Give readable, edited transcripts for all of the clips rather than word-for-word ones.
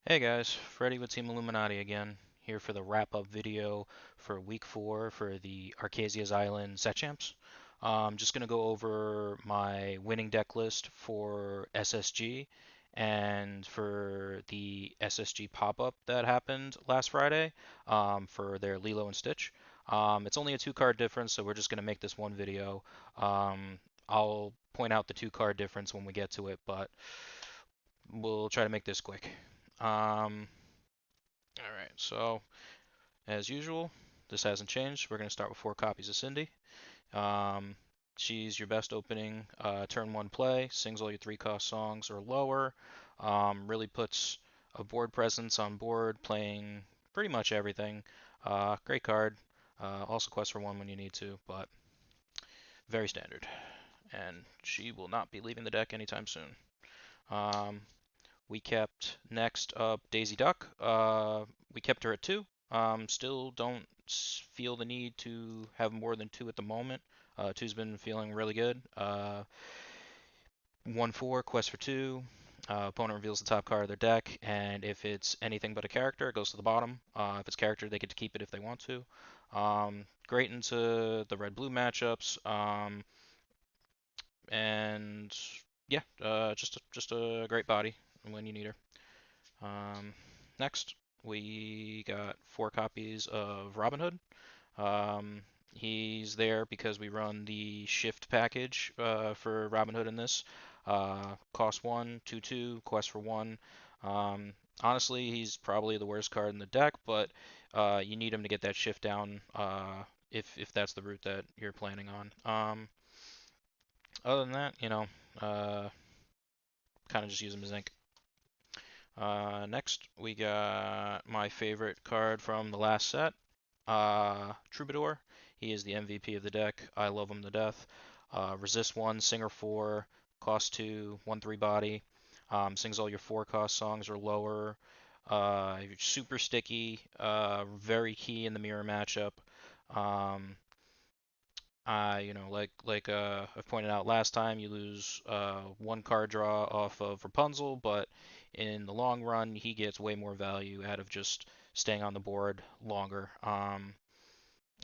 Hey guys, Freddy with Team Illuminati again, here for the wrap-up video for Week 4 for the Arcasia's Island Set Champs. I'm just going to go over my winning deck list for SSG and for the SSG pop-up that happened last Friday for their Lilo and Stitch. It's only a 2-card difference, so we're just going to make this one video. I'll point out the 2-card difference when we get to it, but we'll try to make this quick. All right, so as usual, this hasn't changed. We're going to start with 4 copies of Cindy. Um, she's your best opening turn 1 play, sings all your 3-cost songs or lower, really puts a board presence on board, playing pretty much everything. Great card. Also quest for 1 when you need to, but very standard. And she will not be leaving the deck anytime soon. Um, We kept next up Daisy Duck. We kept her at 2. Still don't feel the need to have more than 2 at the moment. 2's been feeling really good. 1/4, quest for 2. Opponent reveals the top card of their deck, and if it's anything but a character, it goes to the bottom. If it's character, they get to keep it if they want to. Great into the red-blue matchups. And yeah, just a great body when you need her. Next, we got 4 copies of Robin Hood. Um, he's there because we run the shift package for Robin Hood in this. Cost 1, 2/2, quest for 1. Honestly, he's probably the worst card in the deck, but you need him to get that shift down if that's the route that you're planning on. Other than that, kind of just use him as ink. Next, we got my favorite card from the last set, Troubadour. He is the MVP of the deck. I love him to death. Resist 1, Singer 4, cost 2, 1/3 body. Sings all your 4-cost songs or lower. Super sticky, very key in the mirror matchup. Um, I've pointed out last time, you lose 1 card draw off of Rapunzel, but in the long run, he gets way more value out of just staying on the board longer.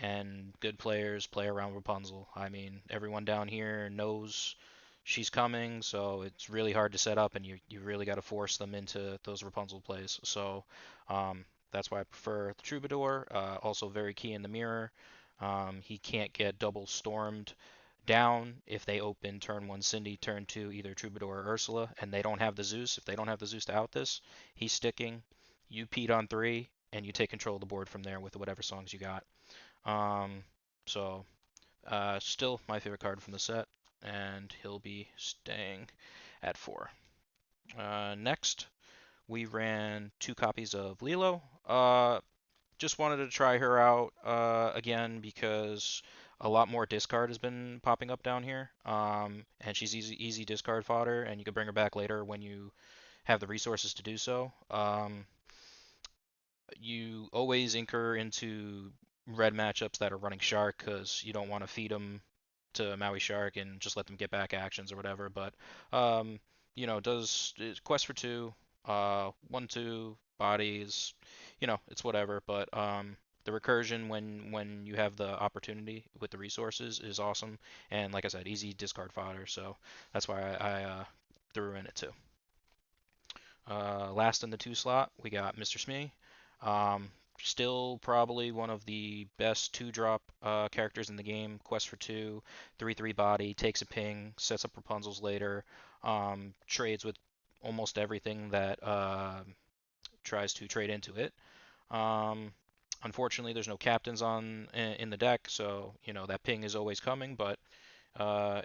And good players play around Rapunzel. I mean, everyone down here knows she's coming, so it's really hard to set up, and you really got to force them into those Rapunzel plays. So that's why I prefer the Troubadour. Also very key in the mirror. He can't get double stormed down if they open turn 1 Cindy, turn 2 either Troubadour or Ursula, and they don't have the Zeus. If they don't have the Zeus to out this, he's sticking. You peed on 3, and you take control of the board from there with whatever songs you got. Um, so still my favorite card from the set, and he'll be staying at 4. Next, we ran 2 copies of Lilo. Just wanted to try her out again because a lot more discard has been popping up down here, and she's easy discard fodder, and you can bring her back later when you have the resources to do so. You always anchor into red matchups that are running Shark because you don't want to feed them to Maui Shark and just let them get back actions or whatever. But does quest for 2, 1/2 bodies, it's whatever. But the recursion when you have the opportunity with the resources is awesome, and like I said, easy discard fodder. So that's why I threw in it too. Last in the 2 slot, we got Mr. Smee. Um, Still probably one of the best 2-drop characters in the game. Quest for 2, 3/3 body, takes a ping, sets up Rapunzel's later, trades with almost everything that tries to trade into it. Um, Unfortunately, there's no captains in the deck, so that ping is always coming, but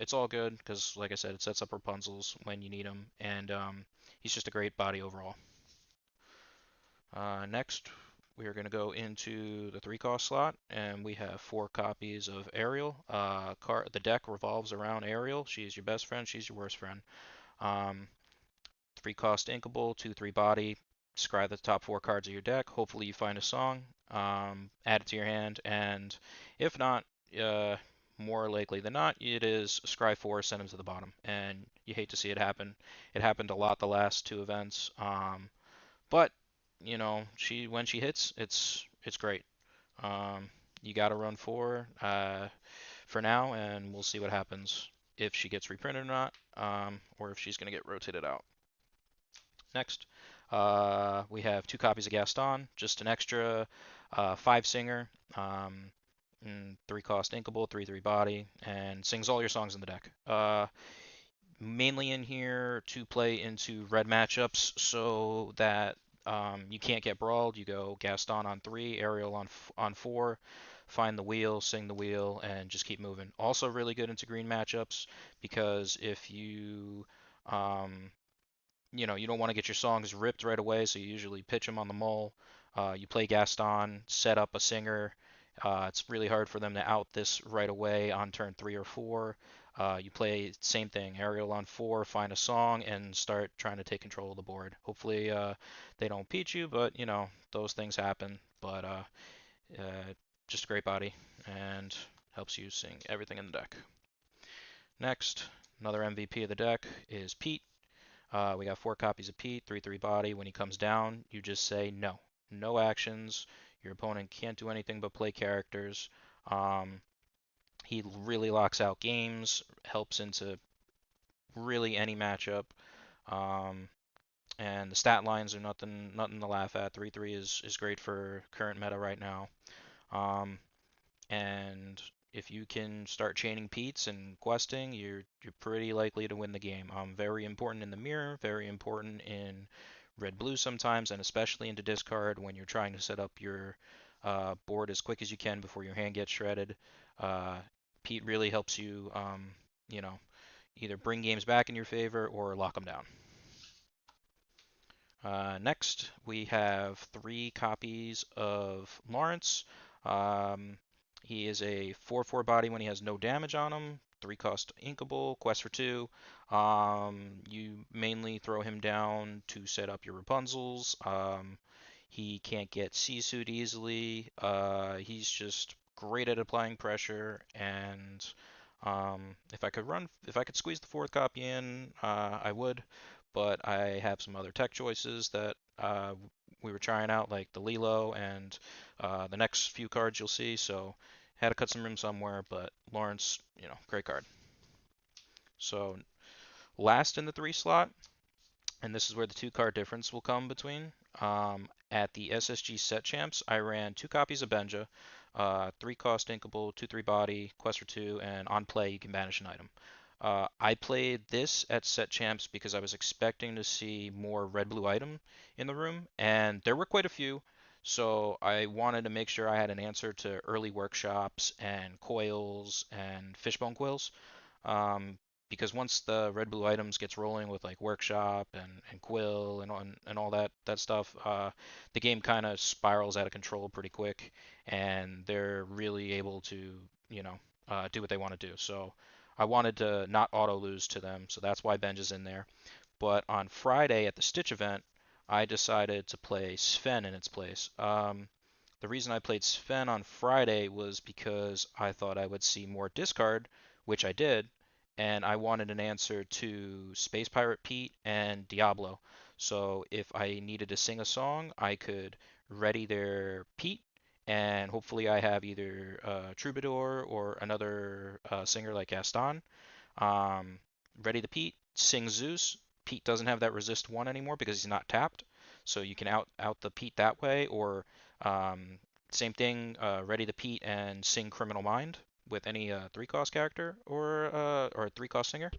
it's all good because, like I said, it sets up Rapunzel's when you need him, and he's just a great body overall. Next, we are going to go into the 3-cost slot, and we have 4 copies of Ariel. The deck revolves around Ariel. She's your best friend. She's your worst friend. Um, 3-cost inkable, 2/3 body. Scry the top 4 cards of your deck. Hopefully, you find a song. Add it to your hand, and if not, more likely than not, it is Scry 4, send them to the bottom, and you hate to see it happen. It happened a lot the last 2 events, but she when she hits, it's great. Um, you got to run four for now, and we'll see what happens if she gets reprinted or not, or if she's going to get rotated out. Next, we have two copies of Gaston, just an extra five singer, three cost inkable, 3/3 body, and sings all your songs in the deck. Mainly in here to play into red matchups so that you can't get brawled. You go Gaston on three, Ariel on four, find the wheel, sing the wheel, and just keep moving. Also really good into green matchups because if um, you don't want to get your songs ripped right away, so you usually pitch them on the mole. You play Gaston, set up a singer. It's really hard for them to out this right away on turn three or four. You play same thing, Ariel on four, find a song, and start trying to take control of the board. Hopefully, they don't peach you, but those things happen. But just a great body and helps you sing everything in the deck. Next, another MVP of the deck is Pete. We got four copies of Pete, 3/3 body. When he comes down, you just say no. No actions. Your opponent can't do anything but play characters. Um, he really locks out games, helps into really any matchup. Um, and the stat lines are nothing to laugh at. 3/3 is great for current meta right now. Um, and if you can start chaining Pete's and questing, you're pretty likely to win the game. Very important in the mirror, very important in red blue sometimes, and especially into discard when you're trying to set up your board as quick as you can before your hand gets shredded. Uh, Pete really helps you, you know, either bring games back in your favor or lock them down. Next, we have three copies of Lawrence. Um, he is a 4/4 body when he has no damage on him. Three cost inkable, quest for two. You mainly throw him down to set up your Rapunzels. He can't get Sea-Suit easily. He's just great at applying pressure, and if I could squeeze the fourth copy in, I would, but I have some other tech choices that we were trying out, like the Lilo and the next few cards you'll see. So had to cut some room somewhere, but Lawrence, great card. So last in the three slot, and this is where the two card difference will come between. At the SSG set champs, I ran two copies of Benja, three cost inkable, 2/3 body, quest for two, and on play you can banish an item. I played this at set champs because I was expecting to see more red blue item in the room, and there were quite a few. So I wanted to make sure I had an answer to early workshops and coils and fishbone quills. Um, because once the red blue items gets rolling with like workshop and quill and all that stuff, the game kind of spirals out of control pretty quick, and they're really able to do what they want to do. So I wanted to not auto lose to them, so that's why Benj is in there. But on Friday at the Stitch event, I decided to play Sven in its place. The reason I played Sven on Friday was because I thought I would see more discard, which I did, and I wanted an answer to Space Pirate Pete and Diablo. So if I needed to sing a song, I could ready their Pete, and hopefully I have either Troubadour or another singer like Gaston. Um, ready the Pete, sing Zeus. Pete doesn't have that resist one anymore because he's not tapped, so you can out the Pete that way, or um, same thing, ready the Pete and sing Criminal Mind with any three cost character or a three cost singer.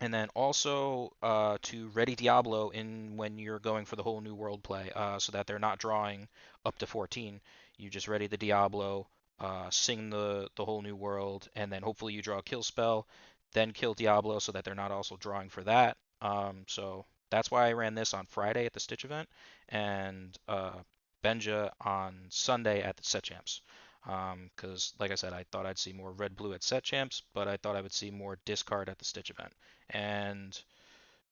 And then also to ready Diablo in when you're going for the whole new world play, so that they're not drawing up to 14. You just ready the Diablo, sing the whole new world, and then hopefully you draw a kill spell, then kill Diablo so that they're not also drawing for that. So that's why I ran this on Friday at the Stitch event, and Benja on Sunday at the Set Champs. Because, like I said, I thought I'd see more red blue at Set Champs, but I thought I would see more discard at the Stitch event. And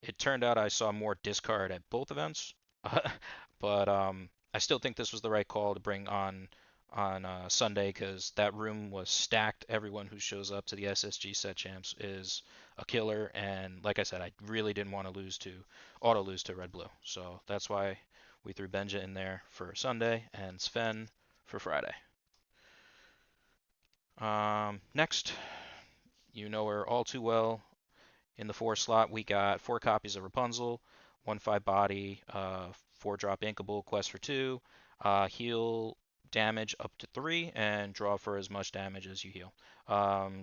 it turned out I saw more discard at both events. But I still think this was the right call to bring on on Sunday because that room was stacked. Everyone who shows up to the SSG set champs is a killer, and like I said, I really didn't want to lose to Red Blue. So that's why we threw Benja in there for Sunday and Sven for Friday. Next, you know her all too well. In the 4 slot, we got 4 copies of Rapunzel, 1/5 body, 4 drop inkable, quest for 2, heal damage up to 3, and draw for as much damage as you heal.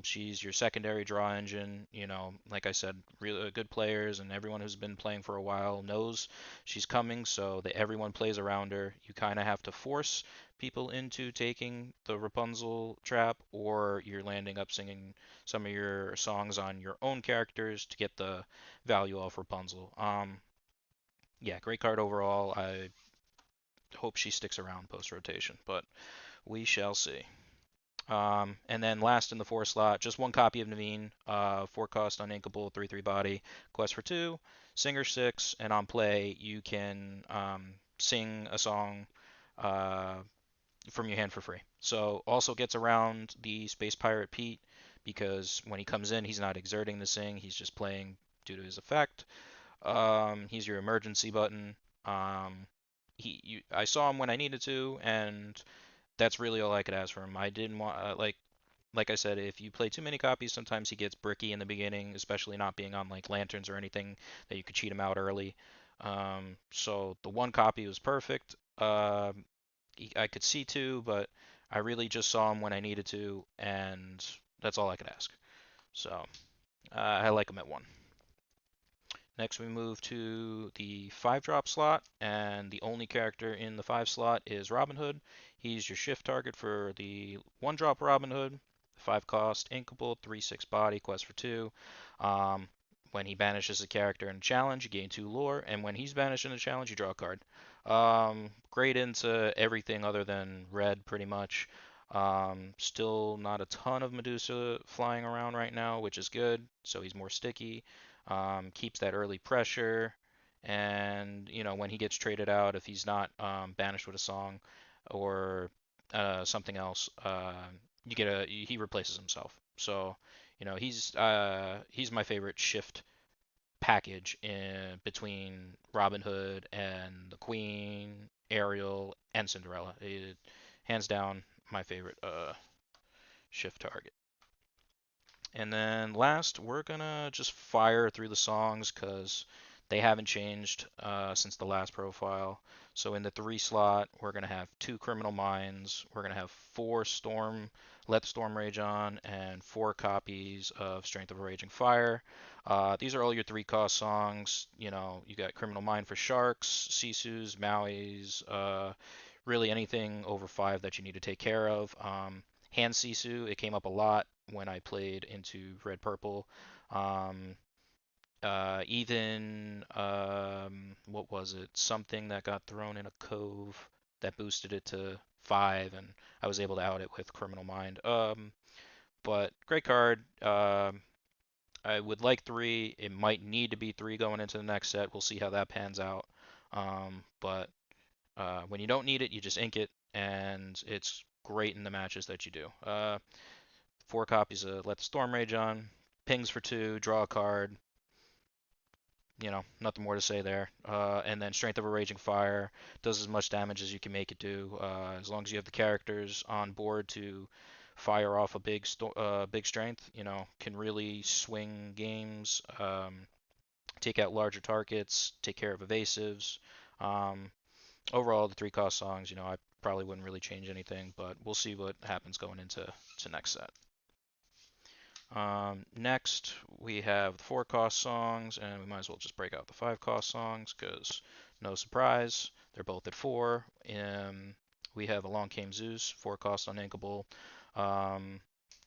She's your secondary draw engine. You know, like I said, really good players and everyone who's been playing for a while knows she's coming, so that everyone plays around her. You kind of have to force people into taking the Rapunzel trap, or you're landing up singing some of your songs on your own characters to get the value off Rapunzel. Yeah, great card overall. I hope she sticks around post rotation, but we shall see. And then last in the 4 slot, just 1 copy of Naveen, 4 cost uninkable, 3/3 body, quest for 2, singer 6, and on play you can sing a song uh, from your hand for free. So also gets around the Space Pirate Pete because when he comes in, he's not exerting the sing, he's just playing due to his effect. He's your emergency button. I saw him when I needed to, and that's really all I could ask for him. I didn't want like I said, if you play too many copies, sometimes he gets bricky in the beginning, especially not being on like lanterns or anything that you could cheat him out early. So the 1 copy was perfect. I could see 2, but I really just saw him when I needed to, and that's all I could ask. So I like him at 1. Next, we move to the 5-drop slot, and the only character in the 5 slot is Robin Hood. He's your shift target for the 1-drop Robin Hood, 5 cost, inkable, 3/6 body, quest for 2. Um, when he banishes a character in a challenge, you gain 2 lore, and when he's banished in a challenge, you draw a card. Great into everything other than red, pretty much. Still not a ton of Medusa flying around right now, which is good, so he's more sticky. Keeps that early pressure, and you know when he gets traded out, if he's not banished with a song or something else, he replaces himself. So you know he's my favorite shift package in between Robin Hood and the Queen, Ariel, and Cinderella. Hands down my favorite shift target. And then last, we're gonna just fire through the songs because they haven't changed since the last profile. So in the 3 slot, we're gonna have 2 Criminal Minds. We're gonna have 4 Let the Storm Rage On, and 4 copies of Strength of a Raging Fire. These are all your 3 cost songs. You know, you got Criminal Mind for Sharks, Sisu's, Maui's, really anything over 5 that you need to take care of. Hand Sisu, it came up a lot when I played into Red Purple. Um, even what was it? Something that got thrown in a cove that boosted it to 5, and I was able to out it with Criminal Mind. But great card. I would like 3. It might need to be 3 going into the next set. We'll see how that pans out. But when you don't need it, you just ink it, and it's great in the matches that you do. 4 copies of Let the Storm Rage On, pings for 2, draw a card. You know, nothing more to say there. And then Strength of a Raging Fire does as much damage as you can make it do. As long as you have the characters on board to fire off a big strength, you know, can really swing games, take out larger targets, take care of evasives. Um, Overall, the 3 cost songs, you know, I probably wouldn't really change anything, but we'll see what happens going into to next set. Next, we have the 4 cost songs, and we might as well just break out the 5 cost songs because no surprise, they're both at 4. We have Along Came Zeus, 4 cost uninkable,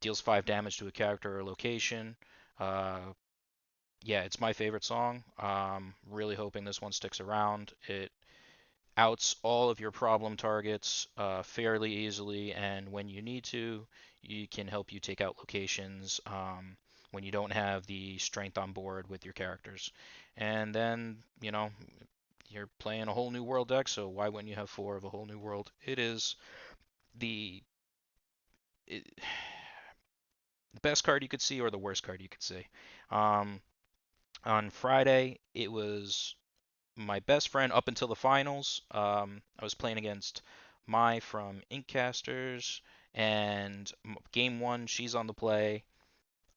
deals 5 damage to a character or location. Yeah, it's my favorite song. Really hoping this one sticks around. It outs all of your problem targets fairly easily, and when you need to, you can help you take out locations when you don't have the strength on board with your characters. And then, you know, you're playing a whole new world deck, so why wouldn't you have 4 of a whole new world? It is the it, the best card you could see or the worst card you could see. Um, on Friday, it was my best friend up until the finals. I was playing against Mai from Inkcasters, and game one, she's on the play.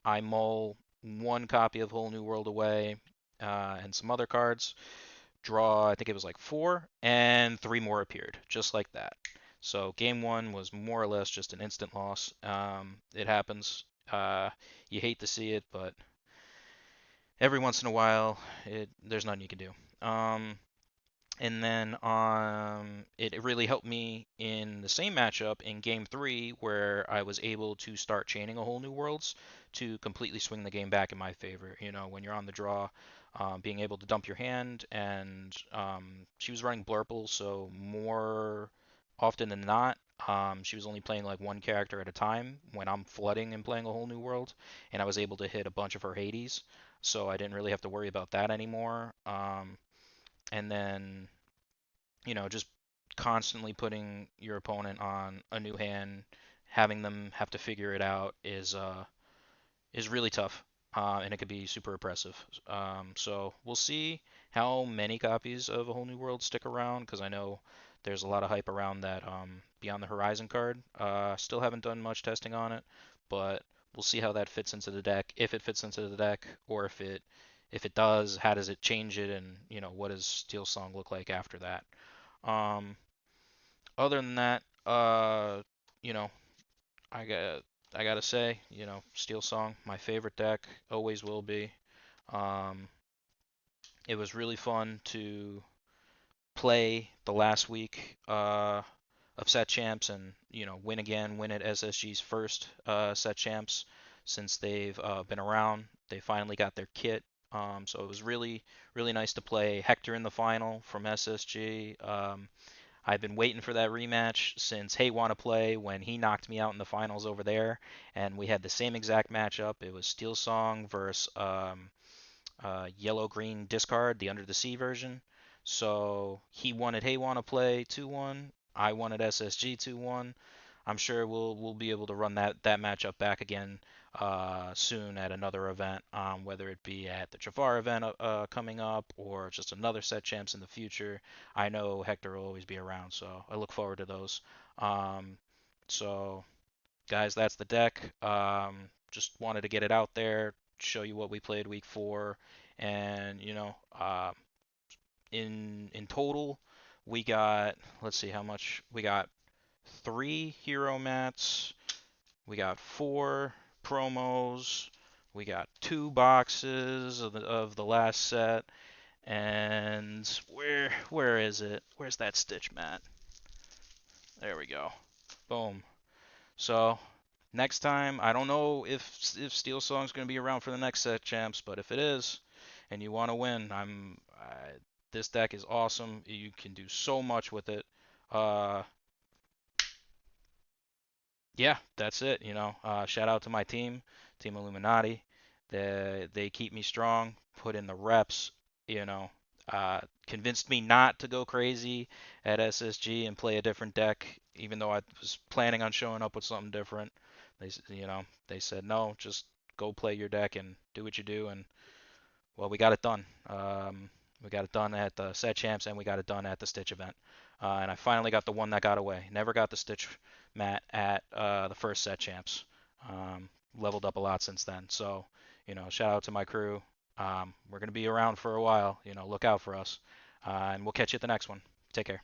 I mull one copy of Whole New World away, and some other cards. Draw, I think it was like four, and three more appeared, just like that. So game one was more or less just an instant loss. It happens. You hate to see it, but every once in a while, there's nothing you can do. And then it really helped me in the same matchup in game three, where I was able to start chaining a whole new worlds to completely swing the game back in my favor. You know, when you're on the draw, being able to dump your hand, and she was running Blurple, so more often than not, she was only playing like one character at a time when I'm flooding and playing a whole new world, and I was able to hit a bunch of her Hades, so I didn't really have to worry about that anymore. And then just constantly putting your opponent on a new hand, having them have to figure it out is really tough, and it could be super oppressive. So we'll see how many copies of A Whole New World stick around, because I know there's a lot of hype around that Beyond the Horizon card. Still haven't done much testing on it, but we'll see how that fits into the deck, if it fits into the deck, or if it does, how does it change it, and what does Steel Song look like after that. Um, Other than that, you know, I got I gotta say, Steel Song, my favorite deck, always will be. Um, it was really fun to play the last week of set champs, and win again, win at SSG's first set champs since they've been around. They finally got their kit. So it was really, really nice to play Hector in the final from SSG. I've been waiting for that rematch since Hey Wanna Play, when he knocked me out in the finals over there, and we had the same exact matchup. It was Steel Song versus Yellow Green Discard, the Under the Sea version. So he won at Hey Wanna Play 2-1. I won at SSG 2-1. I'm sure we'll be able to run that matchup back again soon at another event, whether it be at the Jafar event coming up or just another set champs in the future. I know Hector will always be around, so I look forward to those. Um, so guys, that's the deck. Just wanted to get it out there, show you what we played week four, and in total, we got, let's see how much we got. Three hero mats. We got four promos. We got two boxes of the last set. And where is it? Where's that Stitch mat? There we go. Boom. So next time, I don't know if Steel Song's gonna be around for the next set champs, but if it is, and you want to win, this deck is awesome. You can do so much with it. Uh, yeah, that's it. Shout out to my team, Team Illuminati. They keep me strong, put in the reps. You know, Convinced me not to go crazy at SSG and play a different deck, even though I was planning on showing up with something different. They said no, just go play your deck and do what you do, and well, we got it done. We got it done at the set champs, and we got it done at the Stitch event. And I finally got the one that got away. Never got the Stitch mat at the first set champs. Leveled up a lot since then. So, shout out to my crew. We're going to be around for a while. Look out for us. And we'll catch you at the next one. Take care.